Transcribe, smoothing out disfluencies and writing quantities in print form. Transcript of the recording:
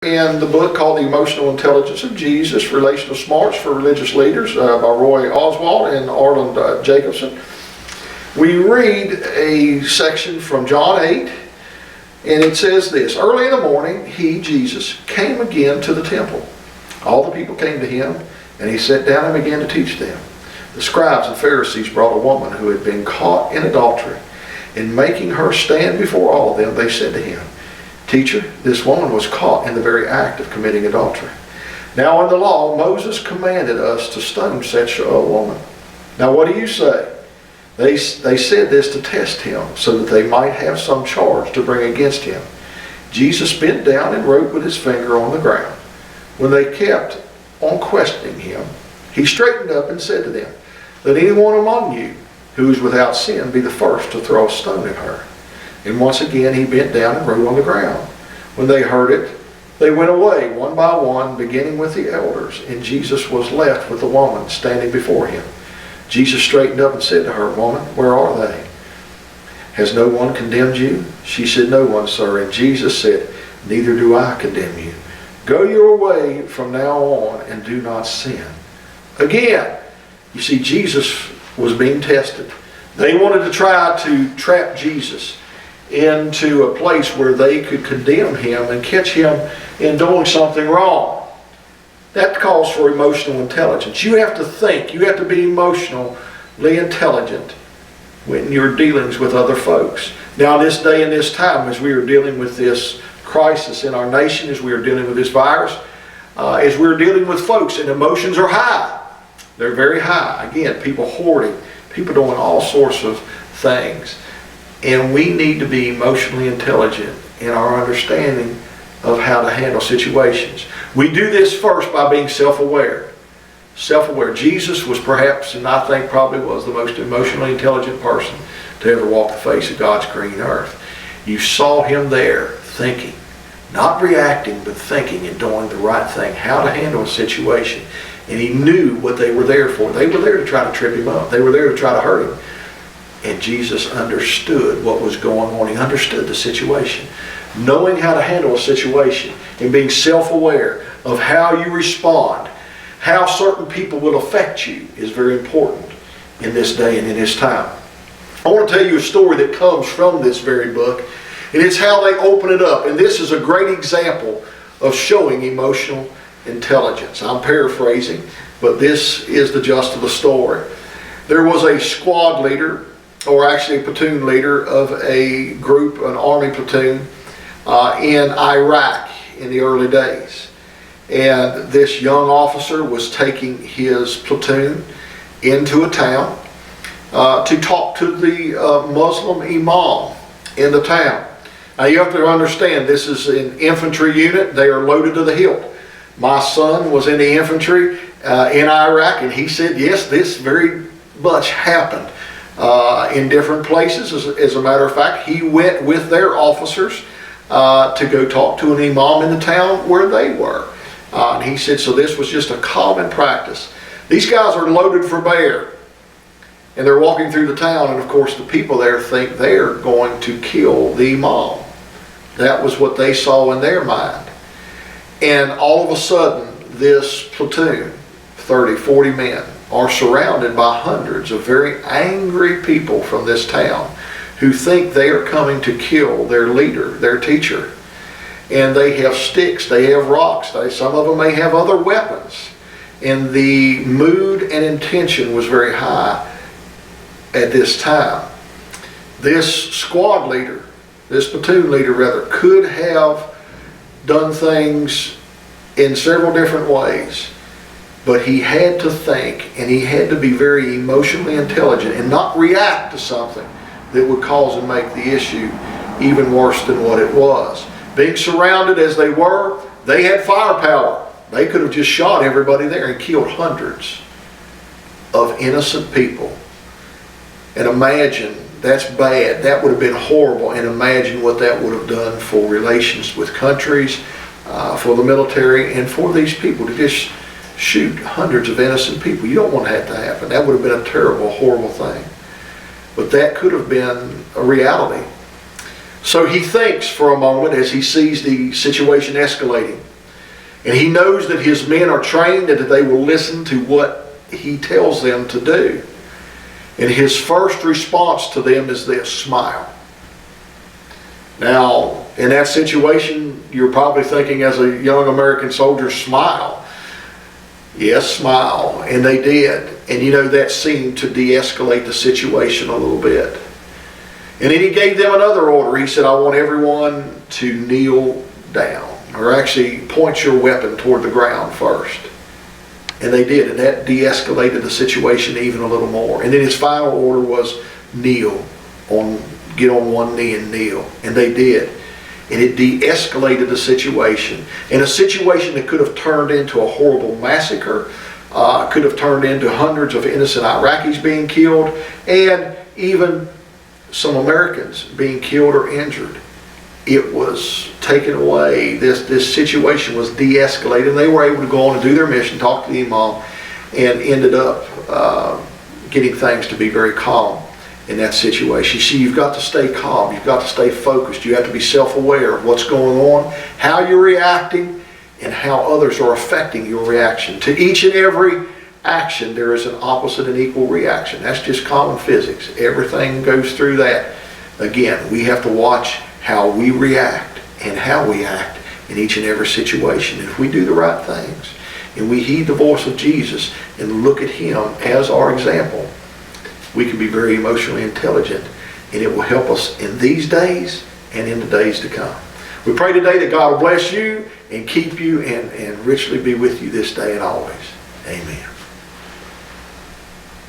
in the book called The Emotional Intelligence of Jesus, Relational Smarts for Religious Leaders by Roy Oswald and Arland Jacobson. We read a section from John 8, and it says this: early in the morning, he, Jesus, came again to the temple. All the people came to him, and he sat down and began to teach them. The scribes and Pharisees brought a woman who had been caught in adultery. In making her stand before all of them, they said to him, "Teacher, this woman was caught in the very act of committing adultery. Now in the law, Moses commanded us to stone such a woman. Now what do you say?" They said this to test him, so that they might have some charge to bring against him. Jesus bent down and wrote with his finger on the ground. When they kept on questioning him, he straightened up and said to them, "Let anyone among you who is without sin be the first to throw a stone at her." And once again he bent down and wrote on the ground. When they heard it, they went away one by one, beginning with the elders, and Jesus was left with the woman standing before him. Jesus straightened up and said to her, "Woman, where are they? Has no one condemned you?" She said, "No one, sir." And Jesus said, "Neither do I condemn you. Go your way from now on and do not sin." Again, you see, Jesus was being tested. They wanted to try to trap Jesus into a place where they could condemn him and catch him in doing something wrong. That calls for emotional intelligence. You have to think. You have to be emotionally intelligent when you're dealing with other folks. Now, in this day and this time, as we are dealing with this crisis in our nation, as we are dealing with this virus, as we're dealing with folks, and emotions are high. They're very high. Again, people hoarding, people doing all sorts of things. And we need to be emotionally intelligent in our understanding of how to handle situations. We do this first by being self-aware. Self-aware. Jesus was perhaps, and I think probably was, the most emotionally intelligent person to ever walk the face of God's green earth. You saw him there thinking, not reacting, but thinking and doing the right thing, how to handle a situation. And he knew what they were there for. They were there to try to trip him up. They were there to try to hurt him. And Jesus understood what was going on. He understood the situation. Knowing how to handle a situation and being self-aware of how you respond, how certain people will affect you, is very important in this day and in this time. I want to tell you a story that comes from this very book, and it's how they open it up. And this is a great example of showing emotional intelligence. I'm paraphrasing, but this is the gist of the story. There was a squad leader, or actually a platoon leader of a group, an army platoon, in Iraq in the early days. And this young officer was taking his platoon into a town to talk to the Muslim imam in the town. Now you have to understand, this is an infantry unit. They are loaded to the hilt. My son was in the infantry in Iraq, and he said, yes, this very much happened in different places. As a matter of fact, he went with their officers to go talk to an imam in the town where they were. And he said, so this was just a common practice. These guys are loaded for bear, and they're walking through the town, and of course the people there think they're going to kill the imam. That was what they saw in their mind. And all of a sudden, this platoon, 30, 40 men, are surrounded by hundreds of very angry people from this town who think they are coming to kill their leader, their teacher. And they have sticks, they have rocks, some of them may have other weapons. And the mood and intention was very high at this time. This squad leader, this platoon leader rather, could have done things in several different ways. But he had to think, and he had to be very emotionally intelligent and not react to something that would cause and make the issue even worse than what it was. Being surrounded as they were, they had firepower. They could have just shot everybody there and killed hundreds of innocent people. And imagine, that's bad. That would have been horrible. And imagine what that would have done for relations with countries, for the military, and for these people to just shoot hundreds of innocent people. You don't want that to happen. That would have been a terrible, horrible thing. But that could have been a reality. So he thinks for a moment as he sees the situation escalating. And he knows that his men are trained and that they will listen to what he tells them to do. And his first response to them is this: smile. Now, in that situation, you're probably thinking as a young American soldier, smile. Yes, smile. And they did. And you know, that seemed to de-escalate the situation a little bit. And then he gave them another order. He said, I want everyone to kneel down, or actually point your weapon toward the ground first. And they did, and that de-escalated the situation even a little more. And then his final order was kneel, get on one knee and kneel. And they did. And it de-escalated the situation. And a situation that could have turned into a horrible massacre, could have turned into hundreds of innocent Iraqis being killed, and even some Americans being killed or injured. It was taken away. This situation was de-escalated. They were able to go on and do their mission, talk to the imam, and ended up getting things to be very calm in that situation. You see, you've got to stay calm. You've got to stay focused. You have to be self-aware of what's going on, how you're reacting, and how others are affecting your reaction. To each and every action, there is an opposite and equal reaction. That's just common physics. Everything goes through that. Again, we have to watch how we react and how we act in each and every situation. And if we do the right things and we heed the voice of Jesus and look at him as our example, we can be very emotionally intelligent, and it will help us in these days and in the days to come. We pray today that God will bless you and keep you and richly be with you this day and always. Amen.